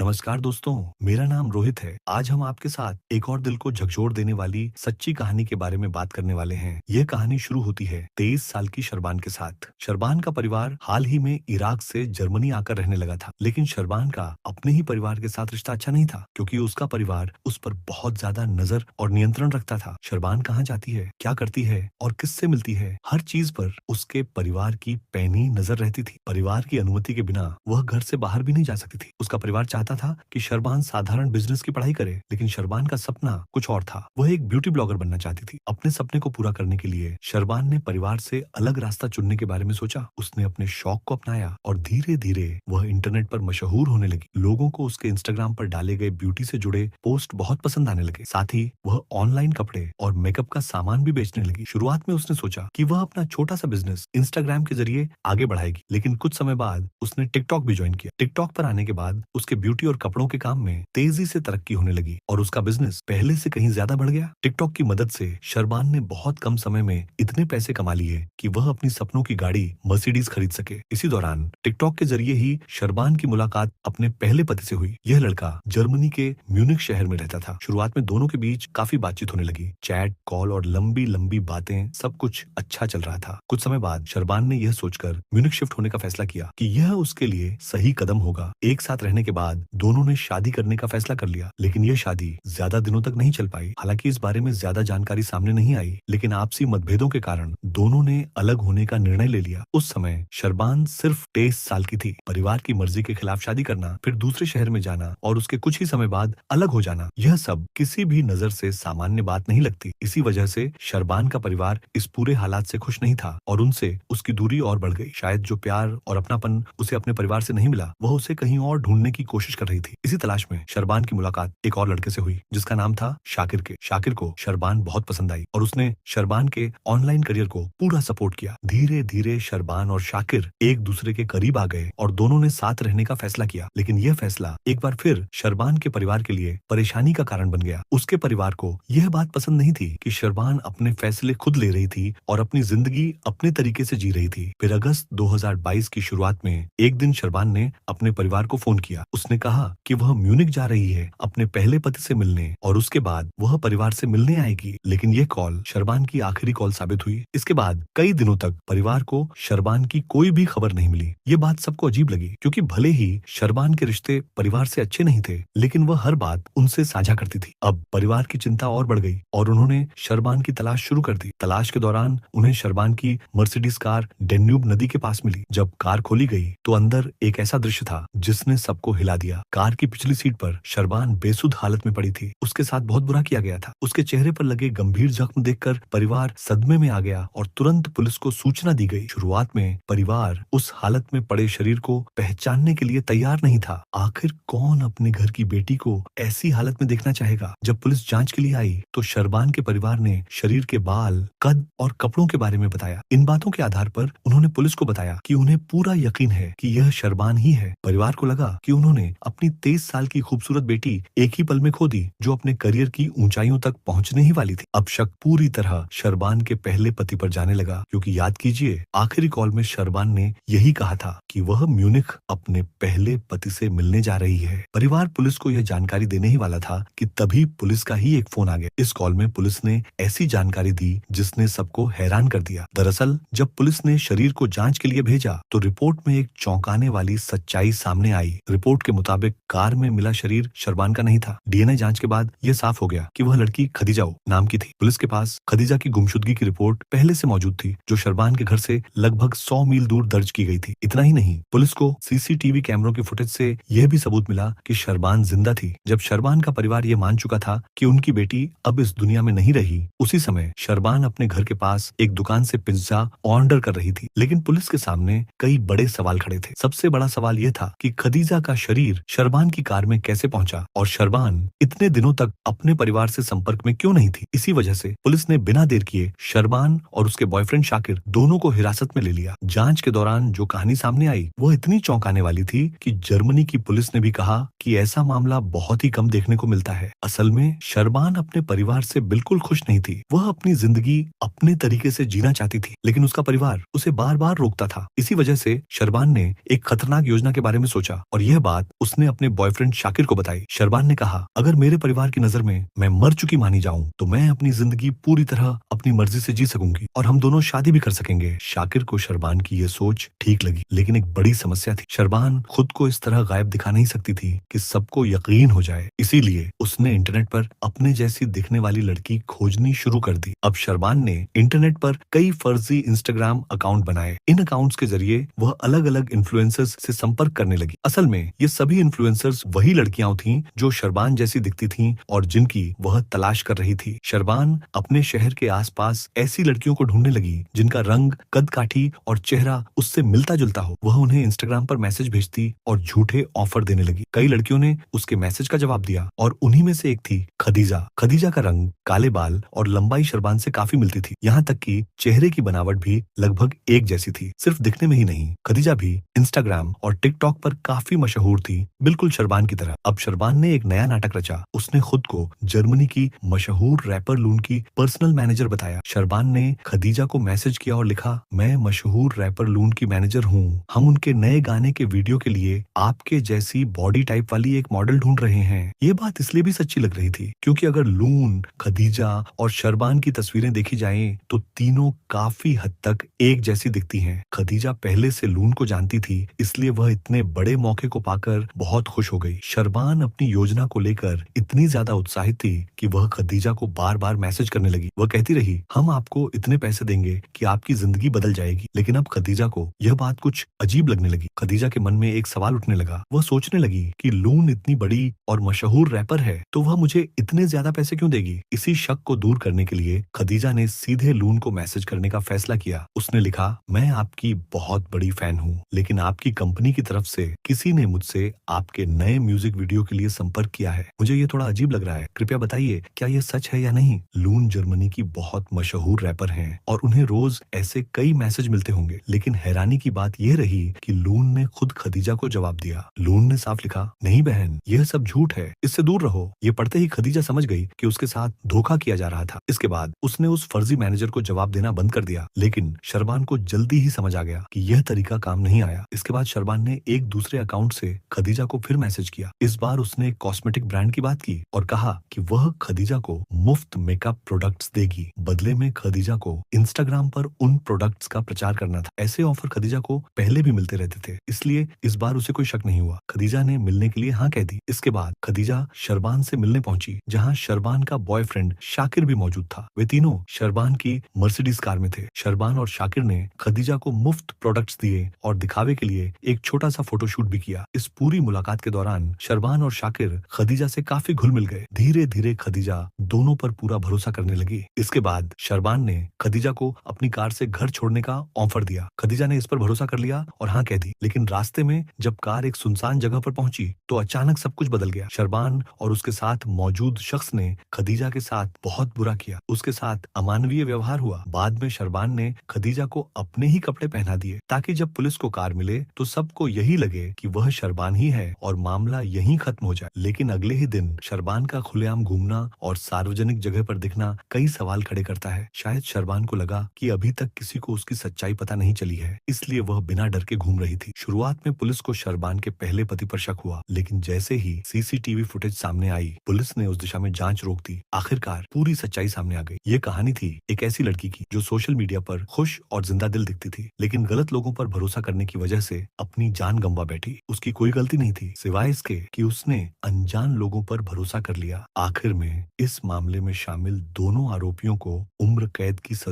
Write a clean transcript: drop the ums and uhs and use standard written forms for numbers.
नमस्कार दोस्तों, मेरा नाम रोहित है। आज हम आपके साथ एक और दिल को झकझोर देने वाली सच्ची कहानी के बारे में बात करने वाले हैं। यह कहानी शुरू होती है 23 साल की शरबान के साथ। शरबान का परिवार हाल ही में इराक से जर्मनी आकर रहने लगा था, लेकिन शरबान का अपने ही परिवार के साथ रिश्ता अच्छा नहीं था, क्योंकि उसका परिवार उस पर बहुत ज्यादा नजर और नियंत्रण रखता था। शरबान कहाँ जाती है, क्या करती है और किससे मिलती है, हर चीज पर उसके परिवार की पैनी नजर रहती थी। परिवार की अनुमति के बिना वह घर से बाहर भी नहीं जा सकती थी। उसका परिवार चाहता था कि शरबान साधारण बिजनेस की पढ़ाई करे, लेकिन शरबान का सपना कुछ और था। वह एक ब्यूटी ब्लॉगर बनना चाहती थी। अपने सपने को पूरा करने के लिए शरबान ने परिवार से अलग रास्ता चुनने के बारे में सोचा। उसने अपने शौक को अपनाया और धीरे धीरे वह इंटरनेट पर मशहूर होने लगी। लोगों को उसके इंस्टाग्राम पर डाले गए ब्यूटी से जुड़े पोस्ट बहुत पसंद आने लगे। साथ ही वह ऑनलाइन कपड़े और मेकअप का सामान भी बेचने लगी। शुरुआत में उसने सोचा कि वह अपना छोटा सा बिजनेस इंस्टाग्राम के जरिए आगे बढ़ाएगी, लेकिन कुछ समय बाद उसने टिकटॉक भी ज्वाइन किया। टिकटॉक पर आने के बाद उसके ब्यूटी और कपड़ों के काम में तेजी से तरक्की होने लगी और उसका बिजनेस पहले से कहीं ज्यादा बढ़ गया। टिकटॉक की मदद से शरबान ने बहुत कम समय में इतने पैसे कमा लिए कि वह अपनी सपनों की गाड़ी मर्सिडीज खरीद सके। इसी दौरान टिकटॉक के जरिए ही शरबान की मुलाकात अपने पहले पति से हुई। यह लड़का जर्मनी के म्यूनिख शहर में रहता था। शुरुआत में दोनों के बीच काफी बातचीत होने लगी। चैट, कॉल और लंबी लंबी बातें, सब कुछ अच्छा चल रहा था। कुछ समय बाद शरबान ने यह सोचकर म्यूनिख शिफ्ट होने का फैसला किया कि यह उसके लिए सही कदम होगा। एक साथ रहने के बाद दोनों ने शादी करने का फैसला कर लिया, लेकिन यह शादी ज्यादा दिनों तक नहीं चल पाई। हालांकि इस बारे में ज्यादा जानकारी सामने नहीं आई, लेकिन आपसी मतभेदों के कारण दोनों ने अलग होने का निर्णय ले लिया। उस समय शरबान सिर्फ 23 साल की थी। परिवार की मर्जी के खिलाफ शादी करना, फिर दूसरे शहर में जाना और उसके कुछ ही समय बाद अलग हो जाना, यह सब किसी भी नजर से सामान्य बात नहीं लगती। इसी वजह से शरबान का परिवार इस पूरे हालात से खुश नहीं था और उनसे उसकी दूरी और बढ़ गई। शायद जो प्यार और अपनापन उसे अपने परिवार से नहीं मिला, वह उसे कहीं और ढूंढने की कोशिश कर रही थी। इसी तलाश में शरबान की मुलाकात एक और लड़के से हुई, जिसका नाम था शाकिर के। शाकिर को शरबान बहुत पसंद आई और उसने शरबान के ऑनलाइन करियर को पूरा सपोर्ट किया। धीरे धीरे शरबान और शाकिर एक दूसरे के करीब आ गए और दोनों ने साथ रहने का फैसला किया। लेकिन यह फैसला एक बार फिर शरबान के परिवार के लिए परेशानी का कारण बन गया। उसके परिवार को यह बात पसंद नहीं थी कि शरबान अपने फैसले खुद ले रही थी और अपनी जिंदगी अपने तरीके से जी रही थी। फिर अगस्त 2022 की शुरुआत में एक दिन शरबान ने अपने परिवार को फोन किया। उसने कहा कि वह म्यूनिख जा रही है अपने पहले पति से मिलने और उसके बाद वह परिवार से मिलने आएगी। लेकिन यह कॉल शरबान की आखिरी कॉल साबित हुई। इसके बाद कई दिनों तक परिवार को शरबान की कोई भी खबर नहीं मिली। ये बात सबको अजीब लगी, क्योंकि भले ही शरबान के रिश्ते परिवार से अच्छे नहीं थे, लेकिन वह हर बात उनसे साझा करती थी। अब परिवार की चिंता और बढ़ गई और उन्होंने शरबान की तलाश शुरू कर दी। तलाश के दौरान उन्हें शरबान की मर्सिडीज कार डेन्यूब नदी के पास मिली। जब कार खोली गई तो अंदर एक ऐसा दृश्य था जिसने सबको हिला दिया। कार की पिछली सीट पर शरबान बेसुध हालत में पड़ी थी। उसके साथ बहुत बुरा किया गया था। उसके चेहरे पर लगे गंभीर जख्म देखकर परिवार सदमे में आ गया और तुरंत पुलिस को सूचना दी गई। शुरुआत में परिवार उस हालत में पड़े शरीर को पहचानने के लिए तैयार नहीं था। आखिर कौन अपने घर की बेटी को ऐसी हालत में देखना चाहेगा। जब पुलिस जांच के लिए आई तो शरबान के परिवार ने शरीर के बाल, कद और कपड़ों के बारे में बताया। इन बातों के आधार पर उन्होंने पुलिस को बताया कि उन्हें पूरा यकीन है कि यह शरबान ही है। परिवार को लगा कि उन्होंने अपनी 23 साल की खूबसूरत बेटी एक ही पल में खो दी, जो अपने करियर की ऊंचाइयों तक पहुंचने ही वाली थी। अब शक पूरी तरह शरबान के पहले पति पर जाने लगा, क्योंकि याद कीजिए, आखिरी कॉल में शरबान ने यही कहा था कि वह म्यूनिख अपने पहले पति से मिलने जा रही है। परिवार पुलिस को यह जानकारी देने ही वाला था कि तभी पुलिस का ही एक फोन आ गया। इस कॉल में पुलिस ने ऐसी जानकारी दी जिसने सबको हैरान कर दिया। दरअसल जब पुलिस ने शरीर को जांच के लिए भेजा तो रिपोर्ट में एक चौंकाने वाली सच्चाई सामने आई। रिपोर्ट के मुताबिक कार में मिला शरीर शरबान का नहीं था। डीएनए जांच के बाद यह साफ हो गया कि वह लड़की खदीजा नाम की थी। पुलिस के पास खदीजा की गुमशुदगी की रिपोर्ट पहले से मौजूद थी, जो शरबान के घर से लगभग 100 मील दूर दर्ज की गई थी। इतना ही नहीं, पुलिस को सीसीटीवी कैमरों की फुटेज से यह भी सबूत मिला कि शरबान जिंदा थी। जब शरबान का परिवार यह मान चुका था कि उनकी बेटी अब इस दुनिया में नहीं रही, उसी समय शरबान अपने घर के पास एक दुकान से पिज्जा ऑर्डर कर रही थी। लेकिन पुलिस के सामने कई बड़े सवाल खड़े थे। सबसे बड़ा सवाल यह था कि खदीजा का शरीर शरबान की कार में कैसे पहुंचा और शरबान इतने दिनों तक अपने परिवार से संपर्क में क्यों नहीं थी। इसी वजह से पुलिस ने बिना देर किए शरबान और उसके बॉयफ्रेंड शाकिर दोनों को हिरासत में ले लिया। जांच के दौरान जो कहानी सामने आई वह इतनी चौंकाने वाली थी कि जर्मनी की पुलिस ने भी कहा कि ऐसा मामला बहुत ही कम देखने को मिलता है। असल में शरबान अपने परिवार से बिल्कुल खुश नहीं थी। वह अपनी जिंदगी अपने तरीके से जीना चाहती थी, लेकिन उसका परिवार उसे बार बार रोकता था। इसी वजह से शरबान ने एक खतरनाक योजना के बारे में सोचा और यह बात उसने अपने बॉयफ्रेंड शाकिर को बताई। शरबान ने कहा, अगर मेरे परिवार की नजर में मैं मर चुकी मानी जाऊं तो मैं अपनी जिंदगी पूरी तरह अपनी मर्जी से जी सकूंगी और हम दोनों शादी भी कर सकेंगे। शाकिर को शरबान की यह सोच ठीक लगी, लेकिन एक बड़ी समस्या थी। शरबान खुद को इस तरह गायब दिखा नहीं सकती थी कि सबको यकीन हो जाए। इसीलिए उसने इंटरनेट पर अपने जैसी दिखने वाली लड़की खोजनी शुरू कर दी। अब शरबान ने इंटरनेट पर कई फर्जी इंस्टाग्राम अकाउंट बनाए। इन अकाउंट्स के जरिए वह अलग अलग इन्फ्लुएंसर्स से संपर्क करने लगी। असल में ये सभी इन्फ्लुएंसर्स वही लड़कियां थीं जो शरबान जैसी दिखती थीं और जिनकी वह तलाश कर रही थी। शरबान अपने शहर के आसपास ऐसी लड़कियों को ढूंढने लगी जिनका रंग, कद काठी और चेहरा उससे मिलता जुलता हो। वह उन्हें इंस्टाग्राम पर मैसेज भेजती और झूठे ऑफर देने लगी। कई लड़कियों ने उसके मैसेज का जवाब दिया और उन्हीं में से एक थी खदीजा। खदीजा का रंग, काले बाल और लंबाई शरबान से काफी मिलती थी। यहाँ तक कि चेहरे की बनावट भी लगभग एक जैसी थी। सिर्फ दिखने में ही नहीं, खदीजा भी इंस्टाग्राम और टिकटॉक पर काफी मशहूर थी, बिल्कुल शरबान की तरह। अब शरबान ने एक नया नाटक रचा। उसने खुद को जर्मनी की मशहूर रैपर लून की पर्सनल मैनेजर बताया। शरबान ने खदीजा को मैसेज किया और लिखा, मैं मशहूर रैपर लून की मैनेजर हूँ। हम उनके नए गाने के वीडियो के लिए आपके जैसी बॉडी टाइप वाली एक मॉडल ढूंढ रहे हैं। ये बात इसलिए भी सच्ची लग रही थी क्योंकि अगर लून, खदीजा और शरबान की तस्वीरें देखी जाएं तो तीनों काफी हद तक एक जैसी दिखती हैं। खदीजा पहले से लून को जानती थी, इसलिए वह इतने बड़े मौके को पाकर बहुत खुश हो गई। शरबान अपनी योजना को लेकर इतनी ज्यादा उत्साहित थी कि वह खदीजा को बार बार मैसेज करने लगी। वह कहती रही, हम आपको इतने पैसे देंगे कि आपकी जिंदगी बदल जाएगी। लेकिन अब खदीजा को यह बात कुछ अजीब लगने लगी। खदीजा के मन में एक सवाल उठने लगा। वह सोचने लगी कि लून इतनी बड़ी और मशहूर रैपर है तो वह मुझे इतने ज्यादा पैसे क्यों देगी। इसी शक को दूर करने के लिए खदीजा ने सीधे लून को मैसेज करने का फैसला किया। उसने लिखा, मैं आपकी बहुत बड़ी फैन हूँ, लेकिन आपकी कंपनी की तरफ से किसी ने मुझसे आपके नए म्यूजिक वीडियो के लिए संपर्क किया है। मुझे ये थोड़ा अजीब लग रहा है, कृपया बताइए क्या ये सच है या नहीं। लून जर्मनी की बहुत मशहूर रैपर हैं और उन्हें रोज ऐसे कई मैसेज मिलते होंगे, लेकिन हैरानी की बात यह रही कि लून ने खुद खदीजा को जवाब दिया। लून ने साफ लिखा, नहीं बहन, यह सब झूठ है, इससे दूर रहो। ये पढ़ते ही खदीजा समझ गई कि उसके साथ धोखा किया जा रहा था। इसके बाद उसने उस फर्जी मैनेजर को जवाब देना बंद कर दिया, लेकिन शरबान को जल्दी ही समझ आ गया कि यह तरीका काम नहीं आया। इसके बाद शरबान ने एक दूसरे अकाउंट से खदीजा को फिर मैसेज किया। इस बार उसने एक कॉस्मेटिक ब्रांड की बात की और कहा कि वह खदीजा को मुफ्त मेकअप प्रोडक्ट्स देगी। बदले में खदीजा को इंस्टाग्राम पर उन प्रोडक्ट्स का प्रचार करना था। ऐसे ऑफर खदीजा को पहले भी मिलते रहते थे, इसलिए इस बार उसे कोई शक नहीं हुआ। खदीजा ने मिलने के लिए हाँ कह दी। इसके बाद खदीजा शरबान से मिलने पहुंची, जहां शरबान का बॉयफ्रेंड शाकिर भी मौजूद था। वे तीनों शरबान की मर्सिडीज कार में थे। शरबान और शाकिर ने खदीजा को मुफ्त प्रोडक्ट्स दिए और दिखावे के लिए एक छोटा सा फोटोशूट भी किया। इस पूरी मुलाकात के दौरान शरबान और शाकिर खदीजा से काफी घुल मिल गए। धीरे धीरे खदीजा दोनों पर पूरा भरोसा करने लगी। इसके बाद शरबान ने खदीजा को अपनी कार से घर छोड़ने का ऑफर दिया। खदीजा ने इस पर भरोसा कर लिया और हाँ कह दी, लेकिन रास्ते में जब कार एक सुनसान जगह पर पहुंची तो अचानक सब कुछ बदल गया। शरबान और उसके साथ मौजूद शख्स ने खदीजा के साथ बहुत बुरा किया। उसके साथ अमानवीय व्यवहार हुआ। बाद में शरबान ने खदीजा को अपने ही कपड़े पहना दिए ताकि जब पुलिस को कार मिले तो सबको यही लगे कि वह शरबान ही है और मामला यहीं खत्म हो जाए। लेकिन अगले ही दिन शरबान का खुलेआम घूमना और सार्वजनिक जगह पर दिखना कई सवाल खड़े करता है। शायद शरबान को लगा कि अभी तक किसी को उसकी सच्चाई पता नहीं चली है, इसलिए वह बिना डर के घूम रही थी। शुरुआत में पुलिस को शरबान के पहले पति पर शक हुआ, लेकिन जैसे ही सीसीटीवी फुटेज सामने आई, पुलिस ने उस दिशा में जांच रोक दी। आखिरकार पूरी सच्चाई सामने आ गई। ये कहानी थी एक ऐसी लड़की की जो सोशल मीडिया पर खुश और जिंदा दिल दिखती थी, लेकिन गलत लोगों पर भरोसा करने की वजह से अपनी जान गंवा बैठी। उसकी कोई गलती नहीं थी सिवाय इसके कि उसने अनजान लोगों पर भरोसा कर लिया। आखिर में इस मामले में शामिल दोनों आरोपियों को उम्र कैद की